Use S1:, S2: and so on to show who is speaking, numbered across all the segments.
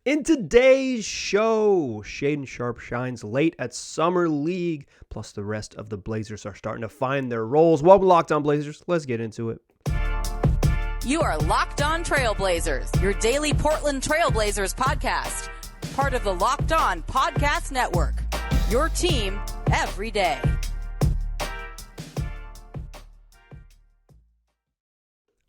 S1: In today's show, Shaedon Sharpe shines late at Summer League, plus the rest of the Blazers are starting to find their roles. Welcome to Locked On Blazers. Let's get into it.
S2: You are Locked On Trailblazers, your daily Portland Trailblazers podcast. Part of the Locked On Podcast Network, your team every day.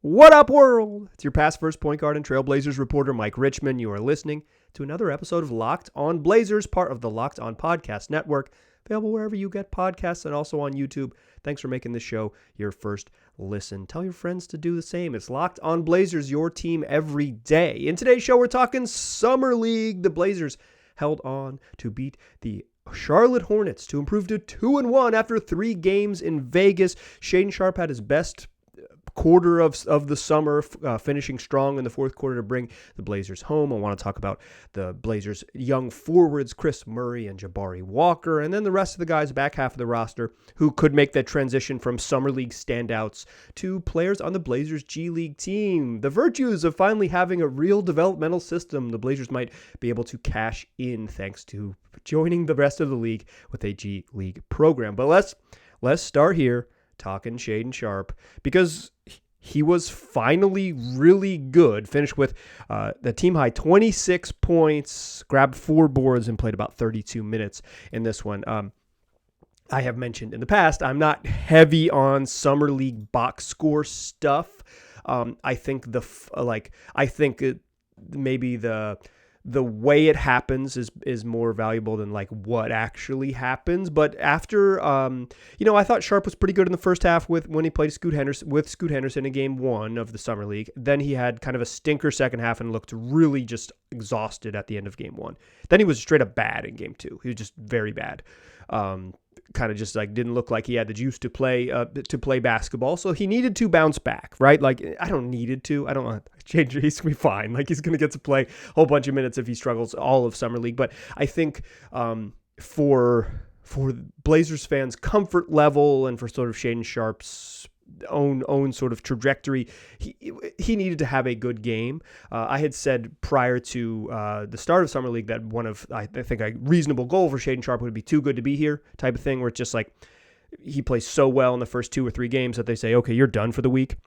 S1: What up, world? It's your past first point guard and Trailblazers reporter, Mike Richmond. You are listening to another episode of Locked On Blazers, part of the Locked On Podcast Network, available wherever you get podcasts and also on YouTube. Thanks for making this show your first listen. Tell your friends to do the same. It's Locked On Blazers, your team every day. In today's show, we're talking Summer League. The Blazers held on to beat the Charlotte Hornets to improve to 2-1 after 3 games in Vegas. Shaedon Sharpe had his best quarter of the summer, finishing strong in the fourth quarter to bring the Blazers home. I want to talk about the Blazers' young forwards, Chris Murray and Jabari Walker, and then the rest of the guys back half of the roster who could make that transition from Summer League standouts to players on the Blazers G League team. The virtues of finally having a real developmental system. The Blazers might be able to cash in thanks to joining the rest of the league with a G League program. But let's start here talking Shaedon Sharpe, because he was finally really good. Finished with the team high 26 points, grabbed 4 boards, and played about 32 minutes in this one. I have mentioned in the past, I'm not heavy on Summer League box score stuff. I think maybe the way it happens is more valuable than like what actually happens. But after, I thought Sharpe was pretty good in the first half when he played Scoot Henderson in game 1 of the Summer League. Then he had kind of a stinker second half and looked really just exhausted at the end of game 1. Then he was straight up bad in game 2. He was just very bad. Kind of just like didn't look like he had the juice to play basketball. So he needed to bounce back, right? Like I don't want to change. He's gonna be fine. Like he's gonna get to play a whole bunch of minutes if he struggles all of Summer League. But I think for Blazers fans' comfort level and for sort of Shaedon Sharpe's own sort of trajectory, he needed to have a good game. I had said prior to the start of Summer League that one of, I think, a reasonable goal for Shaedon Sharpe would be too good to be here type of thing, where it's just like he plays so well in the first 2 or 3 games that they say, okay, you're done for the week.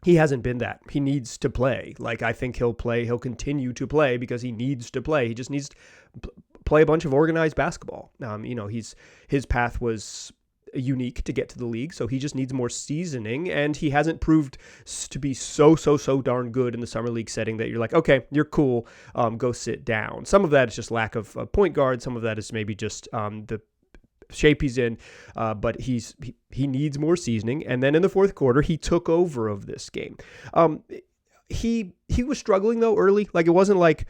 S1: He hasn't been that. He needs to play. Like I think he'll continue to play because he needs to play. He just needs to play a bunch of organized basketball. His path was unique to get to the league, so he just needs more seasoning, and he hasn't proved to be so darn good in the Summer League setting that you're like, okay, you're cool, go sit down. Some of that is just lack of point guard, some of that is maybe just the shape he's in, but he needs more seasoning. And then in the fourth quarter, he took over of this game. He was struggling though early. Like it wasn't like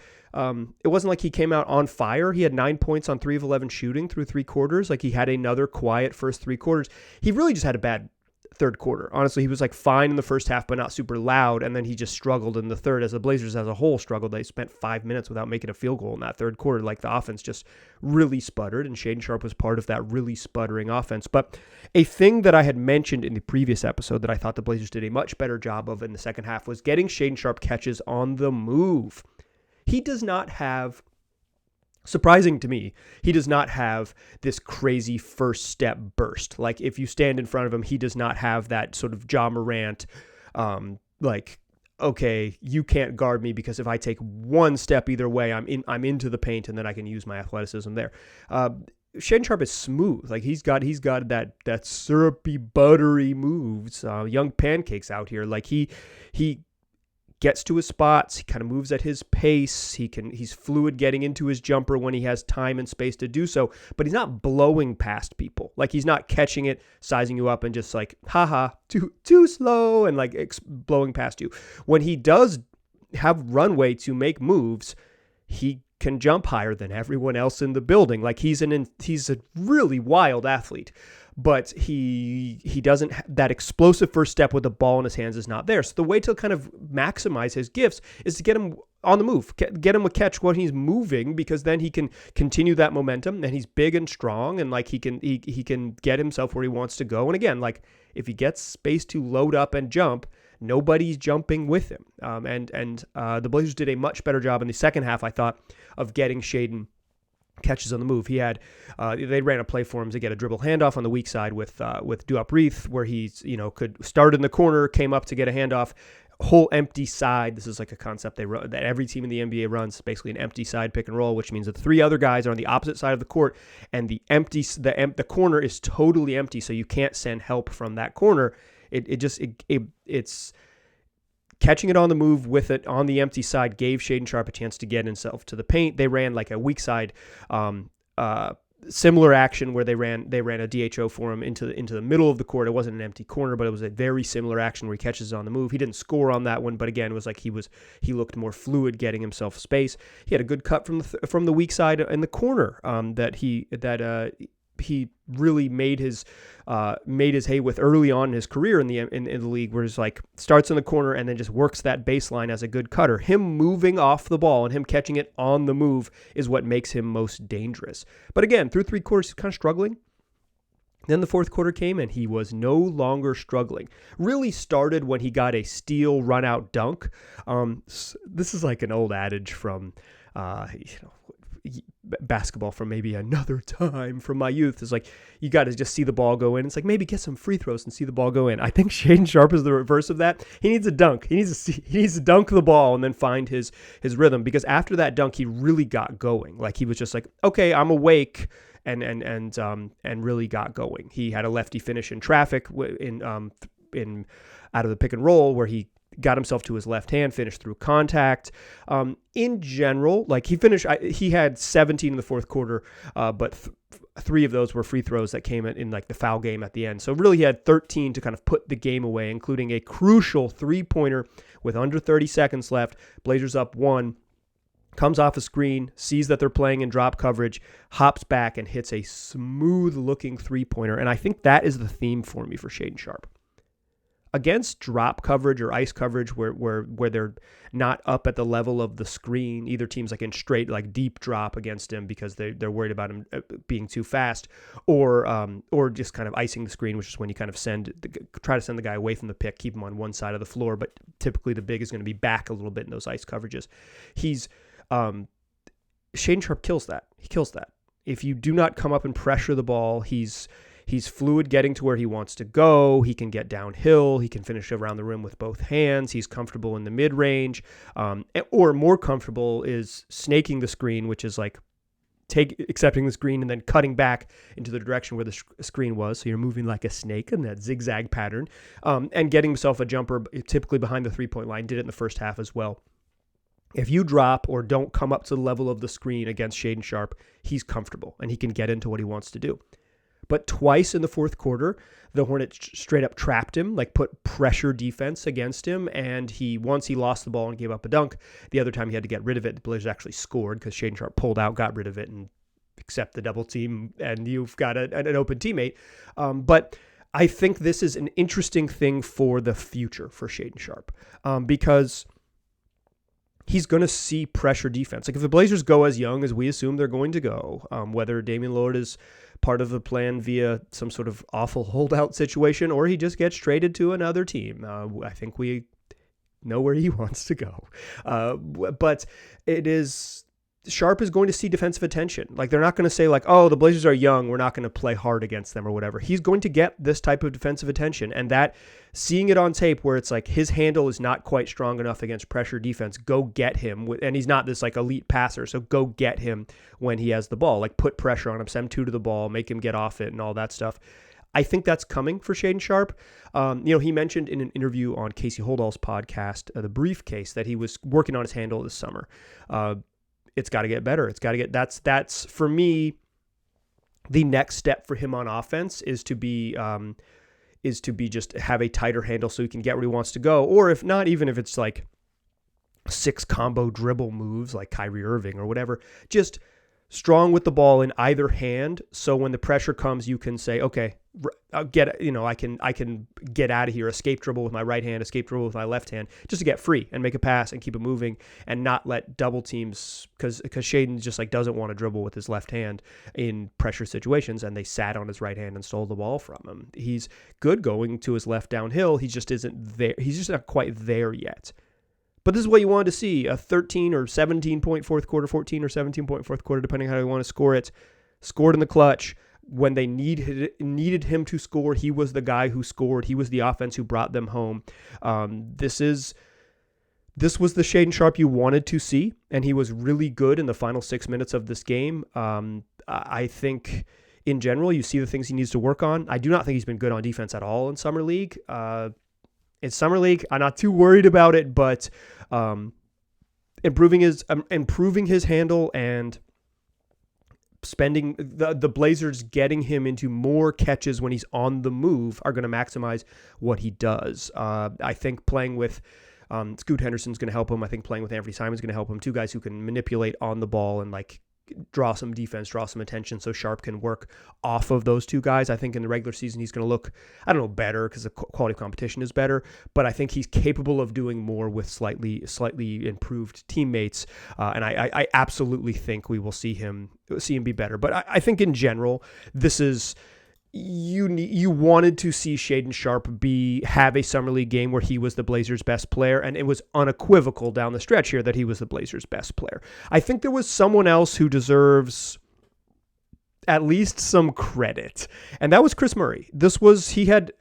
S1: he came out on fire. He had 9 points on 3 of 11 shooting through 3 quarters. Like he had another quiet first 3 quarters. He really just had a bad third quarter. Honestly, he was like fine in the first half, but not super loud. And then he just struggled in the third as the Blazers as a whole struggled. They spent 5 minutes without making a field goal in that third quarter. Like the offense just really sputtered, and Shaedon Sharpe was part of that really sputtering offense. But a thing that I had mentioned in the previous episode that I thought the Blazers did a much better job of in the second half was getting Shaedon Sharpe catches on the move. He does not have, surprising to me, he does not have this crazy first step burst. Like if you stand in front of him, he does not have that sort of Ja Morant, like, okay, you can't guard me because if I take one step either way, I'm into the paint and then I can use my athleticism there. Shaedon Sharpe is smooth. Like he's got that syrupy, buttery moves, young pancakes out here. Like he gets to his spots. He kind of moves at his pace. He's fluid getting into his jumper when he has time and space to do so, but he's not blowing past people. Like he's not catching it, sizing you up and just like, haha, too slow and like blowing past you. When he does have runway to make moves, he can jump higher than everyone else in the building. Like he's a really wild athlete. But he doesn't, that explosive first step with the ball in his hands is not there. So the way to kind of maximize his gifts is to get him on the move, get him a catch when he's moving, because then he can continue that momentum, and he's big and strong, and like he can get himself where he wants to go. And again, like if he gets space to load up and jump, Nobody's jumping with him. And the Blazers did a much better job in the second half, I thought, of getting Shaedon catches on the move. He had they ran a play for him to get a dribble handoff on the weak side with Duop Reith, where he's could start in the corner, came up to get a handoff, whole empty side. This is like a concept they run, that every team in the NBA runs, basically an empty side pick and roll, which means that the three other guys are on the opposite side of the court, and the corner is totally empty, so you can't send help from that corner. It's catching it on the move with it on the empty side gave Shaedon Sharpe a chance to get himself to the paint. They ran like a weak side similar action where they ran a DHO for him into the middle of the court. It wasn't an empty corner, but it was a very similar action where he catches it on the move. He didn't score on that one, but again, it was like he looked more fluid getting himself space. He had a good cut from the weak side in the corner that he really made his hay with early on in his career in the league, where he's like starts in the corner and then just works that baseline as a good cutter. Him moving off the ball and him catching it on the move is what makes him most dangerous. But again, through three quarters, he's kind of struggling. Then the fourth quarter came and he was no longer struggling. Really started when he got a steal run out dunk. This is like an old adage from basketball from maybe another time from my youth. Is like, you got to just see the ball go in. It's like, maybe get some free throws and see the ball go in. I think Shaedon Sharpe is the reverse of that. He needs a dunk. He needs to dunk the ball and then find his rhythm, because after that dunk, he really got going. Like, he was just like, okay, I'm awake, and really got going. He had a lefty finish in traffic in out of the pick and roll, where he got himself to his left hand, finished through contact. In general, like he had 17 in the fourth quarter, but three of those were free throws that came in like the foul game at the end. So really he had 13 to kind of put the game away, including a crucial three-pointer with under 30 seconds left. Blazers up one. Comes off a screen, sees that they're playing in drop coverage, hops back and hits a smooth-looking three-pointer. And I think that is the theme for me for Shaedon Sharpe. Against drop coverage or ice coverage where they're not up at the level of the screen, either team's like in straight, like deep drop against him because they're worried about him being too fast, or just kind of icing the screen, which is when you kind of try to send the guy away from the pick, keep him on one side of the floor, but typically the big is going to be back a little bit in those ice coverages. Shaedon Sharpe kills that. He kills that. If you do not come up and pressure the ball, he's fluid getting to where he wants to go. He can get downhill. He can finish around the rim with both hands. He's comfortable in the mid-range. Or more comfortable is snaking the screen, which is like accepting the screen and then cutting back into the direction where the screen was. So you're moving like a snake in that zigzag pattern, and getting himself a jumper, typically behind the three-point line. Did it in the first half as well. If you drop or don't come up to the level of the screen against Shaedon Sharpe, he's comfortable and he can get into what he wants to do. But twice in the fourth quarter, the Hornets straight up trapped him, like put pressure defense against him, and once he lost the ball and gave up a dunk. The other time he had to get rid of it. The Blazers actually scored because Shaedon Sharpe pulled out, got rid of it, and accept the double team, and you've got an open teammate. But I think this is an interesting thing for the future for Shaedon Sharpe, because he's going to see pressure defense. Like, if the Blazers go as young as we assume they're going to go, whether Damian Lillard is part of the plan via some sort of awful holdout situation, or he just gets traded to another team, I think we know where he wants to go. But Sharpe is going to see defensive attention. Like, they're not going to say like, oh, the Blazers are young, we're not going to play hard against them or whatever. He's going to get this type of defensive attention, and that, seeing it on tape where it's like his handle is not quite strong enough against pressure defense, go get him. And he's not this like elite passer, so go get him when he has the ball. Like, put pressure on him, send him to the ball, make him get off it and all that stuff. I think that's coming for Shaedon Sharpe. He mentioned in an interview on Casey Holdall's podcast, The Briefcase, that he was working on his handle this summer. It's got to get better. That's for me, the next step for him on offense is to be just have a tighter handle so he can get where he wants to go. Or if not, even if it's like 6 combo dribble moves like Kyrie Irving or whatever, just strong with the ball in either hand. So when the pressure comes, you can say, okay, I can get out of here, escape dribble with my right hand, escape dribble with my left hand, just to get free and make a pass and keep it moving and not let double teams, because Shaedon just like doesn't want to dribble with his left hand in pressure situations, and they sat on his right hand and stole the ball from him. He's good going to his left downhill. He just isn't there. He's just not quite there yet. But this is what you wanted to see, a 13 or 17 point fourth quarter, 14 or 17 point fourth quarter, depending on how you want to score it. Scored in the clutch. When they needed him to score, he was the guy who scored. He was the offense who brought them home. This was the Shaedon Sharpe you wanted to see, and he was really good in the final 6 minutes of this game. I think in general, you see the things he needs to work on. I do not think he's been good on defense at all in Summer League. In Summer League, I'm not too worried about it, but improving his handle and spending the Blazers getting him into more catches when he's on the move are going to maximize what he does. I think playing with Scoot Henderson's going to help him. I think playing with Anthony Simon's going to help him. Two guys who can manipulate on the ball and like draw some defense, draw some attention, so Sharpe can work off of those two guys. I think in the regular season he's going to look, I don't know, better because the quality of competition is better, but I think he's capable of doing more with slightly improved teammates, and I absolutely think we will see him be better. But I think in general, this is you wanted to see Shaedon Sharpe have a Summer League game where he was the Blazers' best player, and it was unequivocal down the stretch here that he was the Blazers' best player. I think there was someone else who deserves at least some credit, and that was Chris Murray.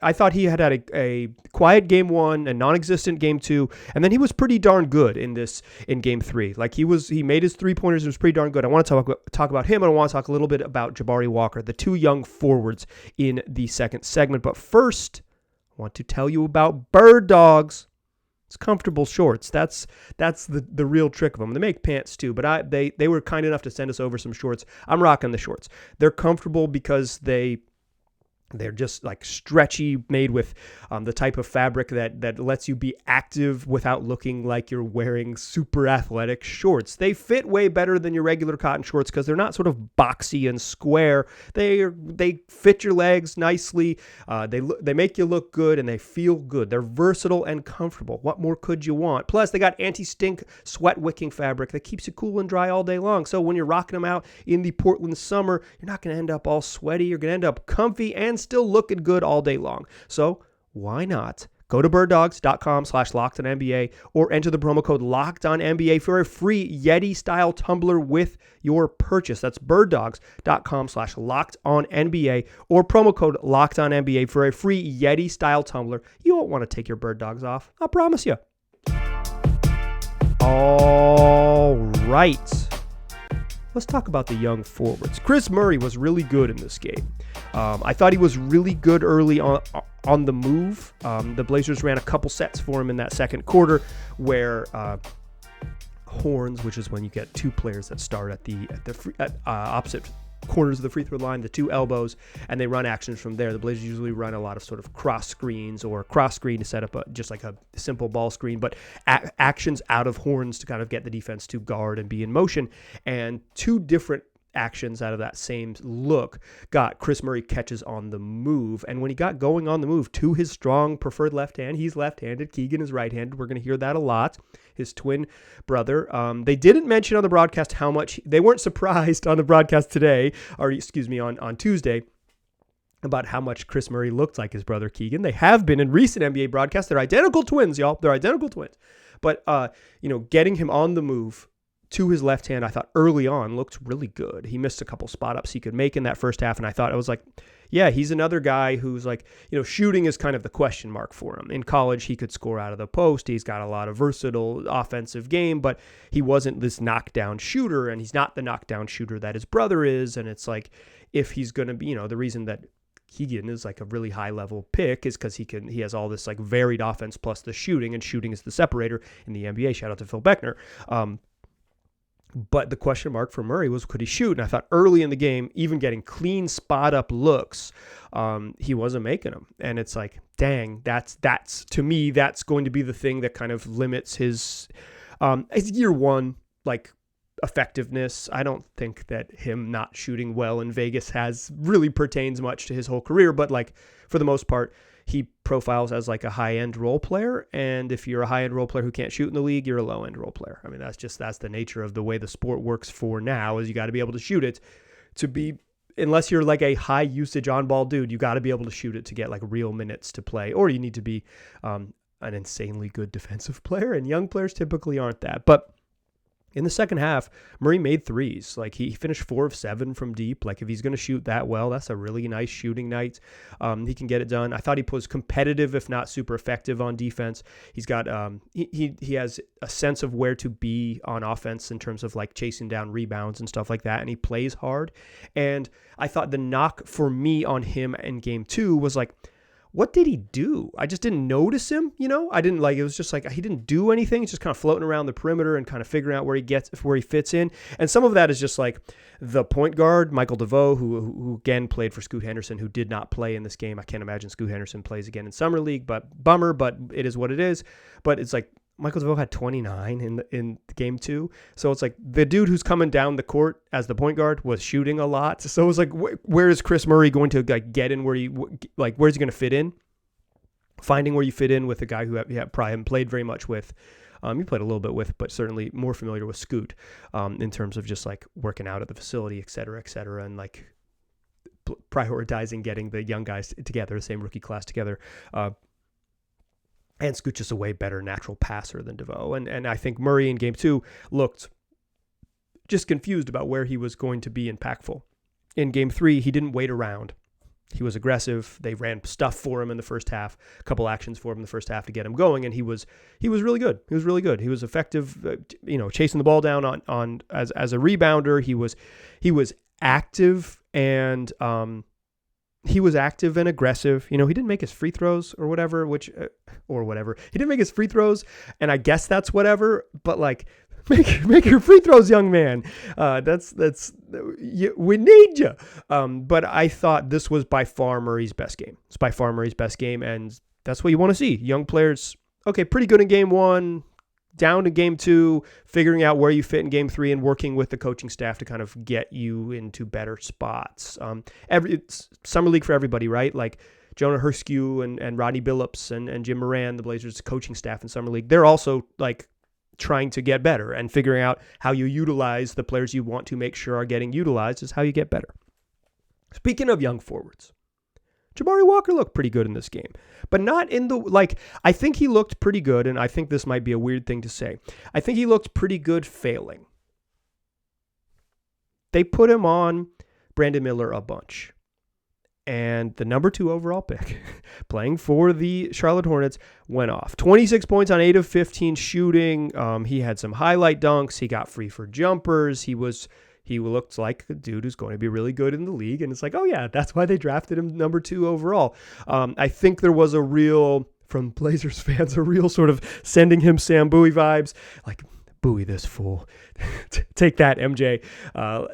S1: I thought he had a quiet game 1, a non-existent game 2, and then he was pretty darn good in game 3. Like he made his 3-pointers, it was pretty darn good. I want to talk about him, and I want to talk a little bit about Jabari Walker, the two young forwards in the second segment. But first, I want to tell you about Bird Dogs. It's comfortable shorts. That's the real trick of them. They make pants too, but they were kind enough to send us over some shorts. I'm rocking the shorts. They're comfortable because they're just like stretchy, made with the type of fabric that lets you be active without looking like you're wearing super athletic shorts. They fit way better than your regular cotton shorts because they're not sort of boxy and square. They fit your legs nicely. They make you look good and they feel good. They're versatile and comfortable. What more could you want? Plus, they got anti-stink, sweat-wicking fabric that keeps you cool and dry all day long. So when you're rocking them out in the Portland summer, you're not going to end up all sweaty. You're going to end up comfy and still looking good all day long. So why not go to birddogs.com/LockedOnNBA or enter the promo code LockedOnNBA for a free Yeti-style tumbler with your purchase. That's birddogs.com/LockedOnNBA or promo code LockedOnNBA for a free Yeti-style tumbler. You won't want to take your Bird Dogs off. I promise you. All right. Let's talk about the young forwards. Chris Murray was really good in this game. I thought he was really good early on the move. The Blazers ran a couple sets for him in that second quarter where horns, which is when you get two players that start at the opposite corners of the free throw line, the two elbows, and they run actions from there. The Blazers usually run a lot of sort of cross screens or cross screen to set up just like a simple ball screen, but actions out of horns to kind of get the defense to guard and be in motion. And two different actions out of that same look got Chris Murray catches on the move. And when he got going on the move to his strong preferred left hand, he's left-handed, Keegan is right-handed. We're going to hear that a lot. His twin brother. They didn't mention on the broadcast how much, they weren't surprised on the broadcast today, or excuse me, on Tuesday, about how much Chris Murray looked like his brother Keegan. They have been in recent NBA broadcasts. They're identical twins, y'all. They're identical twins. But, getting him on the move to his left hand, I thought early on looked really good. He missed a couple spot ups he could make in that first half, and I thought, I was like, yeah, he's another guy who's like, shooting is kind of the question mark for him. In college, he could score out of the post. He's got a lot of versatile offensive game, but he wasn't this knockdown shooter, and he's not the knockdown shooter that his brother is. And it's like, if he's going to be, the reason that Keegan is like a really high level pick is because he has all this like varied offense plus the shooting, and shooting is the separator in the NBA. Shout out to Phil Beckner. But the question mark for Murray was, could he shoot? And I thought early in the game, even getting clean spot up looks, he wasn't making them. And it's like, dang, that's to me, that's going to be the thing that kind of limits his year one, like effectiveness. I don't think that him not shooting well in Vegas really pertains much to his whole career, but like for the most part, he profiles as like a high-end role player. And if you're a high-end role player who can't shoot in the league, you're a low-end role player. I mean, that's the nature of the way the sport works for now, is you got to be able to shoot it unless you're like a high usage on ball dude, you got to be able to shoot it to get like real minutes to play, or you need to be an insanely good defensive player. And young players typically aren't that. But in the second half, Murray made threes. Like he finished 4 of 7 from deep. Like if he's going to shoot that well, that's a really nice shooting night. He can get it done. I thought he was competitive, if not super effective on defense. He's got he has a sense of where to be on offense in terms of like chasing down rebounds and stuff like that. And he plays hard. And I thought the knock for me on him in game 2 was like, what did he do? I just didn't notice him, I didn't it was just like he didn't do anything. He's just kind of floating around the perimeter and kind of figuring out where he fits in. And some of that is just like the point guard, Michael DeVoe, who again played for Scoot Henderson, who did not play in this game. I can't imagine Scoot Henderson plays again in Summer League, but bummer, but it is what it is. But it's like Michael DeVoe had 29 in game 2. So it's like the dude who's coming down the court as the point guard was shooting a lot. So it was like, where is Chris Murray going to like get in where's he going to fit in? Finding where you fit in with a guy who probably haven't played very much with. You played a little bit with, but certainly more familiar with Scoot in terms of just like working out at the facility, et cetera, and like prioritizing getting the young guys together, the same rookie class together. And Scoot's just a way better natural passer than DeVoe. And I think Murray in game 2 looked just confused about where he was going to be impactful. In game 3, he didn't wait around. He was aggressive. They ran stuff for him in the first half, a couple actions for him in the first half to get him going, and he was really good. He was really good. He was effective, chasing the ball down on as a rebounder. He was active and he was active and aggressive. He didn't make his free throws or whatever, He didn't make his free throws, and I guess that's whatever, but like, make your free throws, young man. We need you. But I thought this was by far Murray's best game. It's by far Murray's best game, and that's what you want to see. Young players, okay, pretty good in game 1, down to game 2, figuring out where you fit in game 3 and working with the coaching staff to kind of get you into better spots. It's summer league for everybody, right? Like Jonah Herskew and Rodney Billups and Jim Moran, the Blazers coaching staff in summer league, they're also like trying to get better, and figuring out how you utilize the players you want to make sure are getting utilized is how you get better. Speaking of young forwards, Jabari Walker looked pretty good in this game, but not in I think he looked pretty good, and I think this might be a weird thing to say. I think he looked pretty good failing. They put him on Brandon Miller a bunch. And the number 2 overall pick, playing for the Charlotte Hornets, went off. 26 points on 8 of 15 shooting. He had some highlight dunks. He got free for jumpers. He looked like a dude who's going to be really good in the league. And it's like, oh yeah, that's why they drafted him number 2 overall. I think there was from Blazers fans, a real sort of sending him Sam Bowie vibes. Like, buoy this fool. Take that, MJ.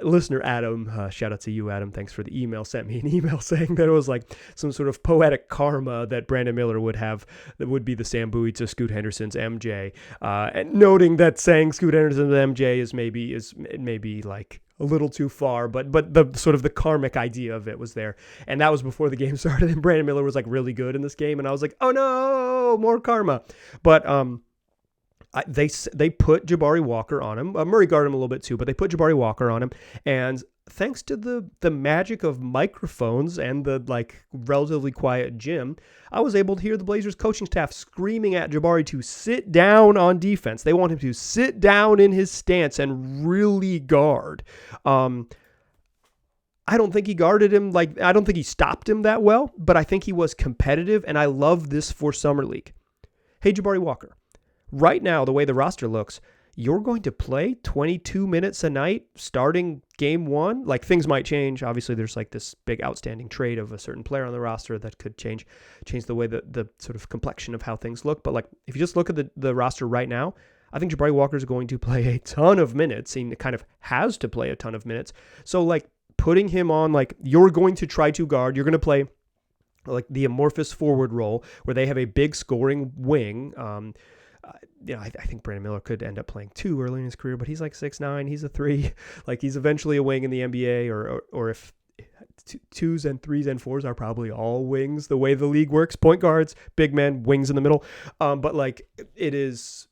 S1: Listener Adam, shout out to you, Adam. Thanks for the email. Sent me an email saying that it was like some sort of poetic karma that Brandon Miller would have that would be the Sam Bowie to Scoot Henderson's MJ. And noting that saying Scoot Henderson's MJ is maybe like a little too far, but the sort of the karmic idea of it was there. And that was before the game started, and Brandon Miller was like really good in this game, and I was like, oh no, more karma. But they put Jabari Walker on him. Murray guarded him a little bit too, but they put Jabari Walker on him. And thanks to the magic of microphones and the like relatively quiet gym, I was able to hear the Blazers coaching staff screaming at Jabari to sit down on defense. They want him to sit down in his stance and really guard. I don't think he guarded him. I don't think he stopped him that well, but I think he was competitive, and I love this for Summer League. Hey, Jabari Walker. Right now, the way the roster looks, you're going to play 22 minutes a night starting game 1. Like, things might change. Obviously, there's like this big outstanding trade of a certain player on the roster that could change the way the sort of complexion of how things look. But like, if you just look at the roster right now, I think Jabari Walker is going to play a ton of minutes. He kind of has to play a ton of minutes. So like putting him on, like, you're going to try to guard, you're going to play like the amorphous forward role where they have a big scoring wing, I think Brandon Miller could end up playing 2 early in his career, but he's like 6'9", he's a 3. Like, he's eventually a wing in the NBA, or if 2s and 3s and 4s are probably all wings the way the league works. Point guards, big men, wings in the middle. But like, it is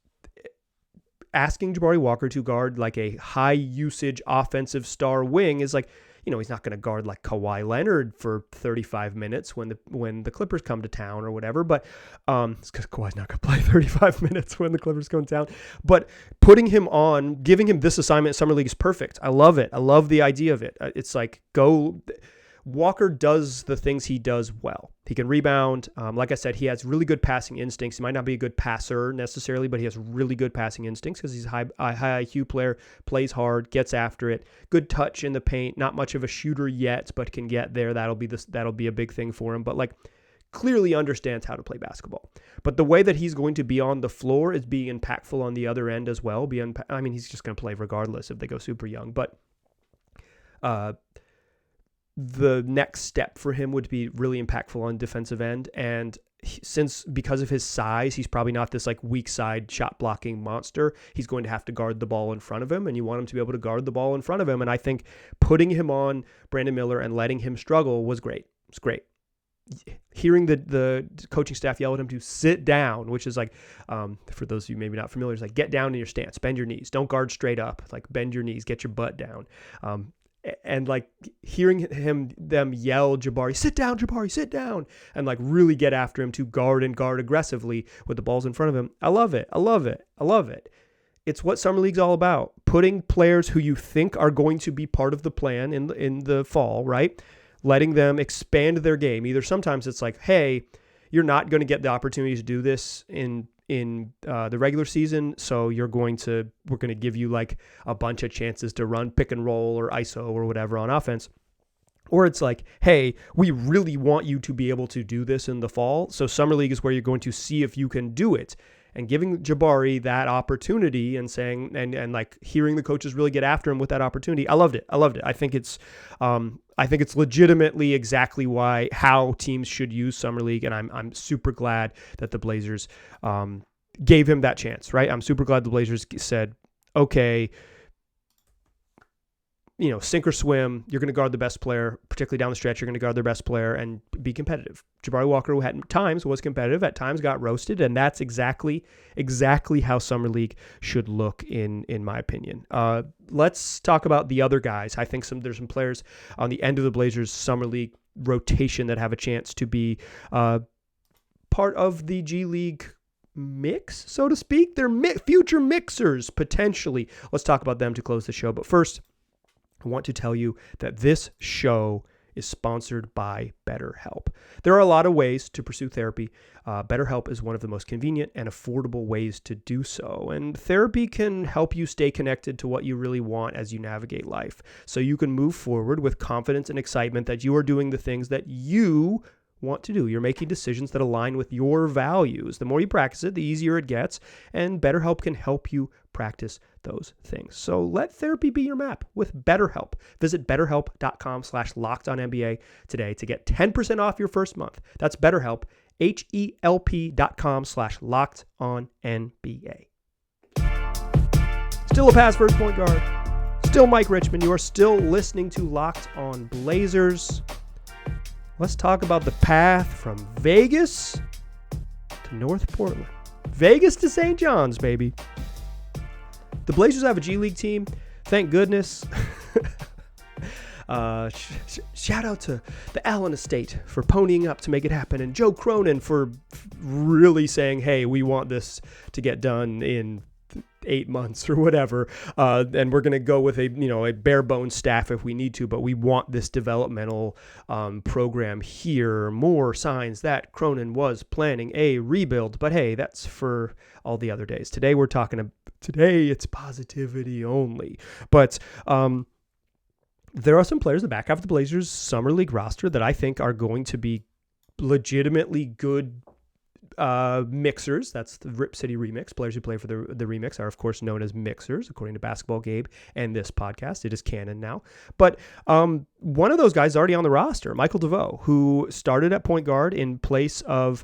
S1: asking Jabari Walker to guard like a high usage offensive star wing is like, he's not going to guard like Kawhi Leonard for 35 minutes when the Clippers come to town or whatever. But it's because Kawhi's not going to play 35 minutes when the Clippers come to town. But putting him on, giving him this assignment in Summer League is perfect. I love it. I love the idea of it. It's like, Walker does the things he does well. He can rebound. Like I said, he has really good passing instincts. He might not be a good passer necessarily, but he has really good passing instincts because he's a high IQ player, plays hard, gets after it. Good touch in the paint. Not much of a shooter yet, but can get there. That'll be a big thing for him. But like, clearly understands how to play basketball. But the way that he's going to be on the floor is being impactful on the other end as well. He's just going to play regardless if they go super young. But the next step for him would be really impactful on defensive end. And because of his size, he's probably not this like weak side shot blocking monster. He's going to have to guard the ball in front of him, and you want him to be able to guard the ball in front of him. And I think putting him on Brandon Miller and letting him struggle was great. It's great. Hearing the coaching staff yell at him to sit down, which is like, for those of you maybe not familiar, it's like, get down in your stance, bend your knees, don't guard straight up, like bend your knees, get your butt down. And like hearing them yell, Jabari, sit down, and like really get after him to guard aggressively with the balls in front of him. I love it. It's what Summer League's all about. Putting players who you think are going to be part of the plan in the fall, right? Letting them expand their game. Either sometimes it's like, hey, you're not going to get the opportunity to do this in the regular season, so we're going to give you like a bunch of chances to run pick and roll or ISO or whatever on offense. Or it's like, hey, we really want you to be able to do this in the fall, so Summer League is where you're going to see if you can do it. And giving Jabari that opportunity and saying, and like hearing the coaches really get after him with that opportunity. I loved it. I think it's legitimately exactly how teams should use Summer League. And I'm super glad that the Blazers gave him that chance, right? I'm super glad the Blazers said, okay, sink or swim. You're going to guard the best player, particularly down the stretch. You're going to guard their best player and be competitive. Jabari Walker, who at times was competitive, at times got roasted, and that's exactly how Summer League should look in my opinion. Let's talk about the other guys. I think there's some players on the end of the Blazers Summer League rotation that have a chance to be part of the G League mix, so to speak. They're future mixers, potentially. Let's talk about them to close the show. But first, I want to tell you that this show is sponsored by BetterHelp. There are a lot of ways to pursue therapy. BetterHelp is one of the most convenient and affordable ways to do so. And therapy can help you stay connected to what you really want as you navigate life, so you can move forward with confidence and excitement that you are doing the things that you want to do. You're making decisions that align with your values. The more you practice it, the easier it gets, and BetterHelp can help you practice those things. So let therapy be your map with BetterHelp. Visit BetterHelp.com/LockedOnNBA today to get 10% off your first month. That's BetterHelp, HELP.com/LockedOnNBA. Still a pass first point guard. Still Mike Richmond. You are still listening to Locked On Blazers. Let's talk about the path from Vegas to North Portland. Vegas to St. John's, baby. The Blazers have a G League team. Thank goodness. Shout out to the Allen estate for ponying up to make it happen, and Joe Cronin for really saying, hey, we want this to get done in 8 months or whatever, and we're going to go with a bare bones staff if we need to, but we want this developmental program here. More signs that Cronin was planning a rebuild, but hey, that's for all the other days. Today it's positivity only. But there are some players in the back half of the Blazers Summer League roster that I think are going to be legitimately good mixers. That's the Rip City Remix. Players who play for the Remix are, of course, known as mixers, according to Basketball Gabe and this podcast. It is canon now. But one of those guys is already on the roster, Michael DeVoe, who started at point guard in place of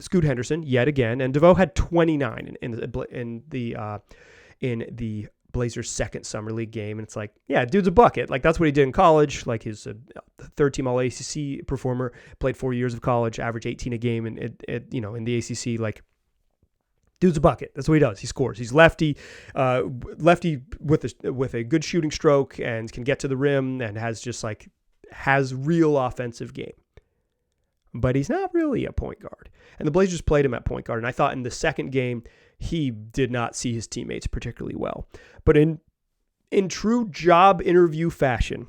S1: Scoot Henderson yet again, and DeVoe had 29 in the Blazers' second summer league game, and it's like, yeah, dude's a bucket. Like, that's what he did in college. Like, he's a third-team All-ACC performer, played 4 years of college, averaged 18 a game, and in the ACC, like, dude's a bucket. That's what he does. He scores. He's lefty with a good shooting stroke and can get to the rim and has real offensive game. But he's not really a point guard. And the Blazers played him at point guard. And I thought in the second game, he did not see his teammates particularly well. But in true job interview fashion,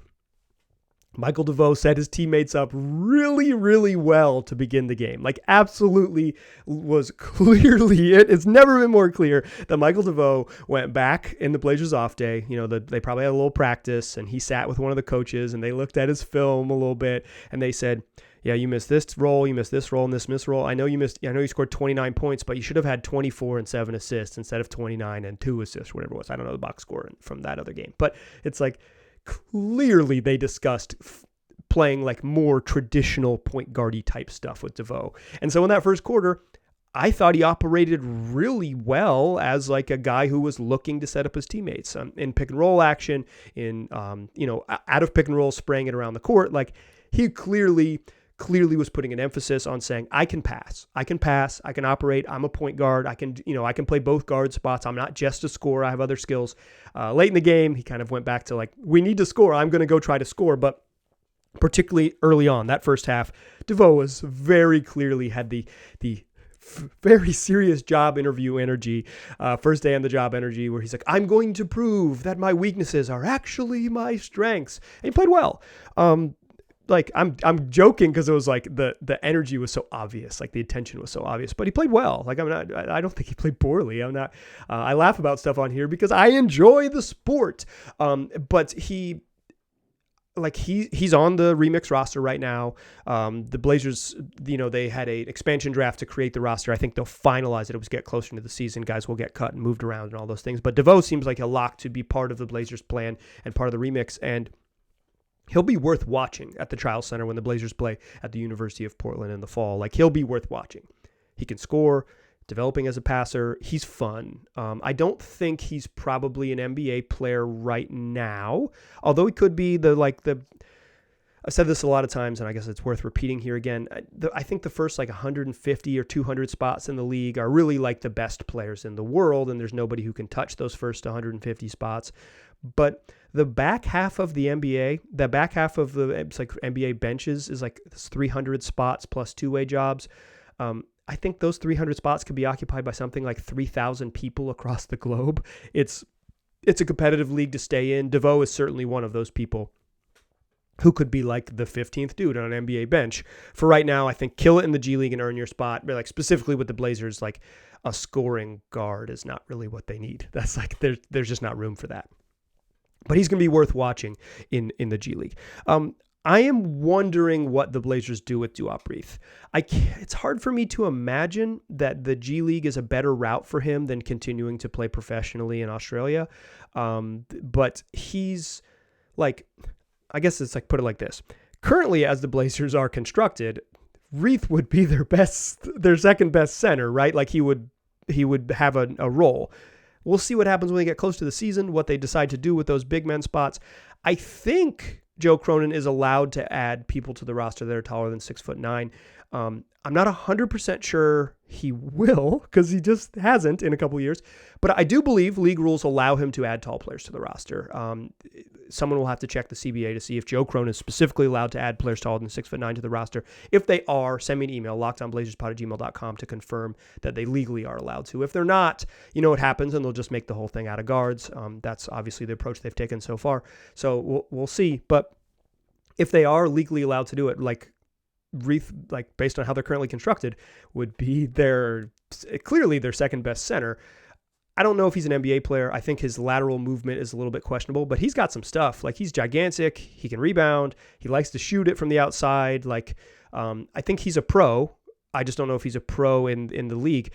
S1: Michael DeVoe set his teammates up really, really well to begin the game. Like, absolutely was clearly it. It's never been more clear that Michael DeVoe went back in the Blazers off day. They probably had a little practice, and he sat with one of the coaches, and they looked at his film a little bit, and they said, yeah, you missed this role, you missed this role, and this miss role. I know you scored 29 points, but you should have had 24 and 7 assists instead of 29 and 2 assists, whatever it was. I don't know the box score from that other game. But it's like, clearly they discussed playing like more traditional point guardy type stuff with DeVoe. And so in that first quarter, I thought he operated really well as like a guy who was looking to set up his teammates in pick and roll action, out of pick and roll, spraying it around the court. Like, he clearly was putting an emphasis on saying, I can pass, I can operate. I'm a point guard. I can play both guard spots. I'm not just a scorer. I have other skills. Late in the game, he kind of went back to like, we need to score. I'm going to go try to score. But particularly early on, that first half, DeVoe was very clearly had the very serious job interview energy, first day on the job energy, where he's like, I'm going to prove that my weaknesses are actually my strengths. And he played well. Like, I'm joking because it was like the energy was so obvious, like the attention was so obvious, but he pplayed well. Like, I don't think he played poorly. I laugh about stuff on here because I enjoy the sport. But he's on the remix roster right now. The Blazers, they had an expansion draft to create the roster. I think they'll finalize it as we get closer into the season. Guys will get cut and moved around and all those things. But DeVoe seems like a lock to be part of the Blazers plan and part of the remix. And he'll be worth watching at the Trial Center when the Blazers play at the University of Portland in the fall. Like, he'll be worth watching. He can score, developing as a passer. He's fun. I don't think he's probably an NBA player right now, although he could be I've said this a lot of times, and I guess it's worth repeating here again. I think the first 150 or 200 spots in the league are really like the best players in the world, and there's nobody who can touch those first 150 spots. But the back half of the NBA, the back half of the NBA benches is like 300 spots plus two-way jobs. I think those 300 spots could be occupied by something like 3,000 people across the globe. It's a competitive league to stay in. DeVoe is certainly one of those people who could be like the 15th dude on an NBA bench. For right now, I think kill it in the G League and earn your spot. But like, specifically with the Blazers, like, a scoring guard is not really what they need. That's like, there's just not room for that. But he's going to be worth watching in the G League. I am wondering what the Blazers do with Duop Reath. It's hard for me to imagine that the G League is a better route for him than continuing to play professionally in Australia. But he's like, I guess it's like, put it like this. Currently, as the Blazers are constructed, Reath would be their second best center, right? Like, he would have a role. We'll see what happens when they get close to the season, what they decide to do with those big men spots. I think Joe Cronin is allowed to add people to the roster that are taller than 6'9". I'm not 100% sure he will, because he just hasn't in a couple of years. But I do believe league rules allow him to add tall players to the roster. Someone will have to check the CBA to see if Joe Cronin is specifically allowed to add players taller than 6'9" to the roster. If they are, send me an email, lockedonblazerspod@gmail.com, to confirm that they legally are allowed to. If they're not, you know what happens, and they'll just make the whole thing out of guards. That's obviously the approach they've taken so far. So we'll see. But if they are legally allowed to do it, like, Reath, like, based on how they're currently constructed, would be clearly their second best center. I don't know if he's an NBA player. I think his lateral movement is a little bit questionable, but he's got some stuff. Like, he's gigantic. He can rebound. He likes to shoot it from the outside. Like, I think he's a pro. I just don't know if he's a pro in the league.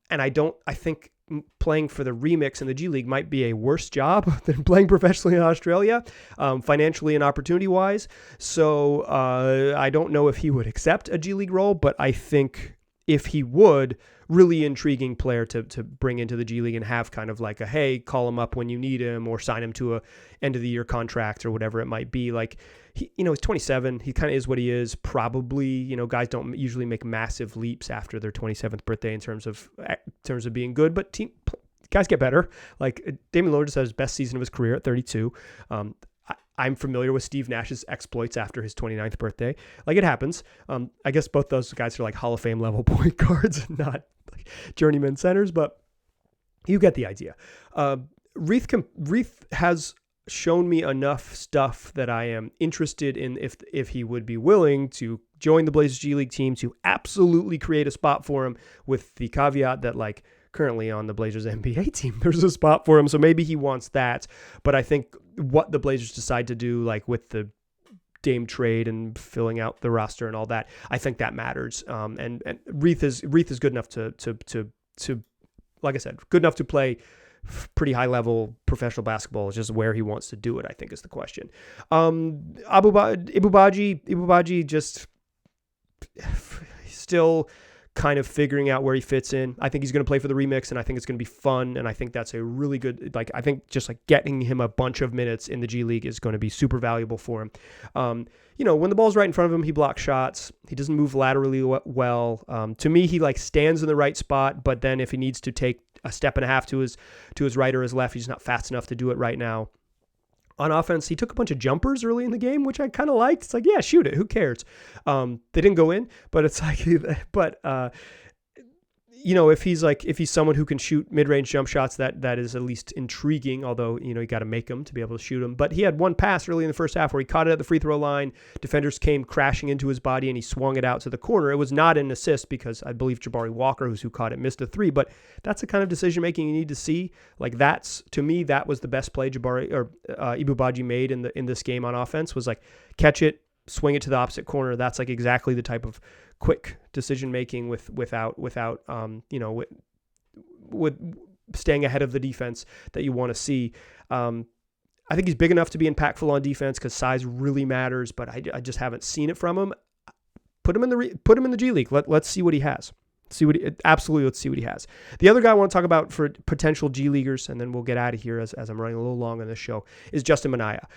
S1: And I think playing for the remix in the G League might be a worse job than playing professionally in Australia, financially and opportunity-wise. So I don't know if he would accept a G League role, but I think if he would, really intriguing player to bring into the G League and have kind of like a, hey, call him up when you need him or sign him to a end of the year contract or whatever it might be. Like, he, he's 27. He kind of is what he is. Probably, guys don't usually make massive leaps after their 27th birthday in terms of being good, but guys get better. Like, Damian Lillard just had his best season of his career at 32. I'm familiar with Steve Nash's exploits after his 29th birthday. Like, it happens. I guess both those guys are like Hall of Fame level point guards, not like journeyman centers, but you get the idea. Reith has shown me enough stuff that I am interested in if he would be willing to join the Blazers G League team, to absolutely create a spot for him, with the caveat that, like, currently on the Blazers NBA team, there's a spot for him. So maybe he wants that. But I think what the Blazers decide to do, like with the Dame trade and filling out the roster and all that, I think that matters. And Reith is good enough to like I said, good enough to play pretty high level professional basketball. It's just where he wants to do it, I think, is the question. Ibubaji just still kind of figuring out where he fits in. I think he's going to play for the remix, and I think it's going to be fun, and I think that's a really good, like, I think just like getting him a bunch of minutes in the G League is going to be super valuable for him. When the ball's right in front of him, he blocks shots. He doesn't move laterally well. To me, he like stands in the right spot, but then if he needs to take a step and a half to his right or his left, he's not fast enough to do it right now. On offense, he took a bunch of jumpers early in the game, which I kind of liked. It's like, yeah, shoot it. Who cares? They didn't go in, but it's like, if he's someone who can shoot mid-range jump shots, that is at least intriguing, although, you got to make them to be able to shoot them. But he had one pass early in the first half where he caught it at the free throw line. Defenders came crashing into his body and he swung it out to the corner. It was not an assist because I believe Jabari Walker, who caught it, missed a three, but that's the kind of decision-making you need to see. Like, to me, that was the best play Ibubaji made in this game on offense, was like, catch it, swing it to the opposite corner. That's like exactly the type of quick decision making without staying ahead of the defense that you want to see. I think he's big enough to be impactful on defense because size really matters, but I just haven't seen it from him. Put him in the G League. Let's see what he has. Let's see what he has. The other guy I want to talk about for potential G Leaguers, and then we'll get out of here as I'm running a little long on this show, is Justin Minaya.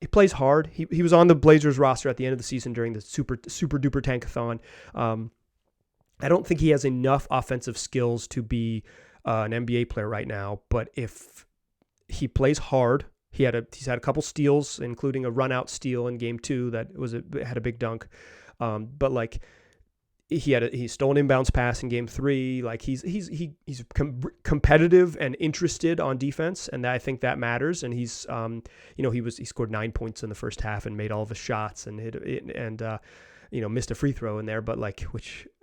S1: He plays hard. He was on the Blazers roster at the end of the season during the super duper tankathon. I don't think he has enough offensive skills to be an NBA player right now, but if he plays hard, he's had a couple steals, including a run out steal in game 2 that had a big dunk. But like, he stole an inbounds pass in game 3. Like, he's competitive and interested on defense, and I think that matters. And he's he scored 9 points in the first half and made all of his shots and hit it, and missed a free throw in there, but like, he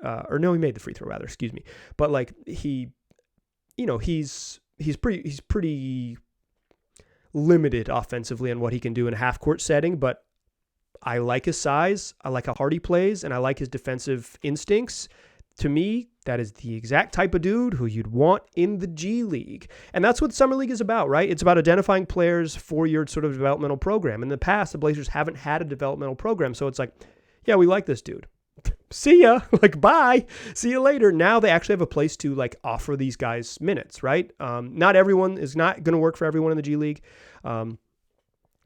S1: made the free throw rather, excuse me. But like, he's pretty limited offensively on what he can do in a half court setting, but I like his size, I like how hard he plays, and I like his defensive instincts. To me, that is the exact type of dude who you'd want in the G League. And that's what Summer League is about, right? It's about identifying players for your sort of developmental program. In the past, the Blazers haven't had a developmental program, so it's like, yeah, we like this dude. See ya. Like, bye. See you later. Now they actually have a place to like offer these guys minutes, right? Not everyone is not going to work for everyone in the G League.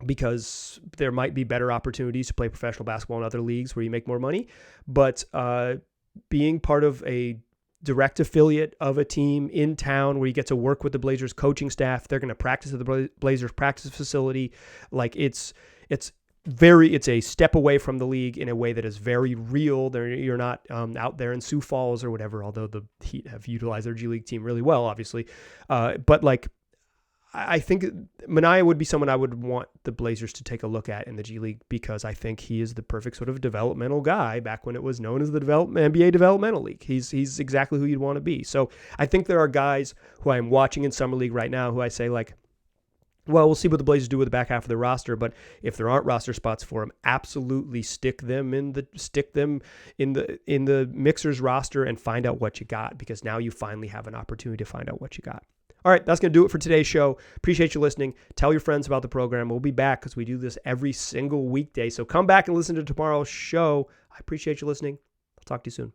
S1: Because there might be better opportunities to play professional basketball in other leagues where you make more money. But being part of a direct affiliate of a team in town where you get to work with the Blazers coaching staff, they're going to practice at the Blazers practice facility. Like, it's a step away from the league in a way that is very real. You're not out there in Sioux Falls or whatever, although the Heat have utilized their G League team really well, obviously. But like, I think Minaya would be someone I would want the Blazers to take a look at in the G League, because I think he is the perfect sort of developmental guy back when it was known as the NBA Developmental League. He's exactly who you'd want to be. So I think there are guys who I'm watching in Summer League right now who I say, like, well, we'll see what the Blazers do with the back half of the roster, but if there aren't roster spots for him, absolutely stick them in the Mixers roster and find out what you got, because now you finally have an opportunity to find out what you got. All right, that's going to do it for today's show. Appreciate you listening. Tell your friends about the program. We'll be back because we do this every single weekday. So come back and listen to tomorrow's show. I appreciate you listening. I'll talk to you soon.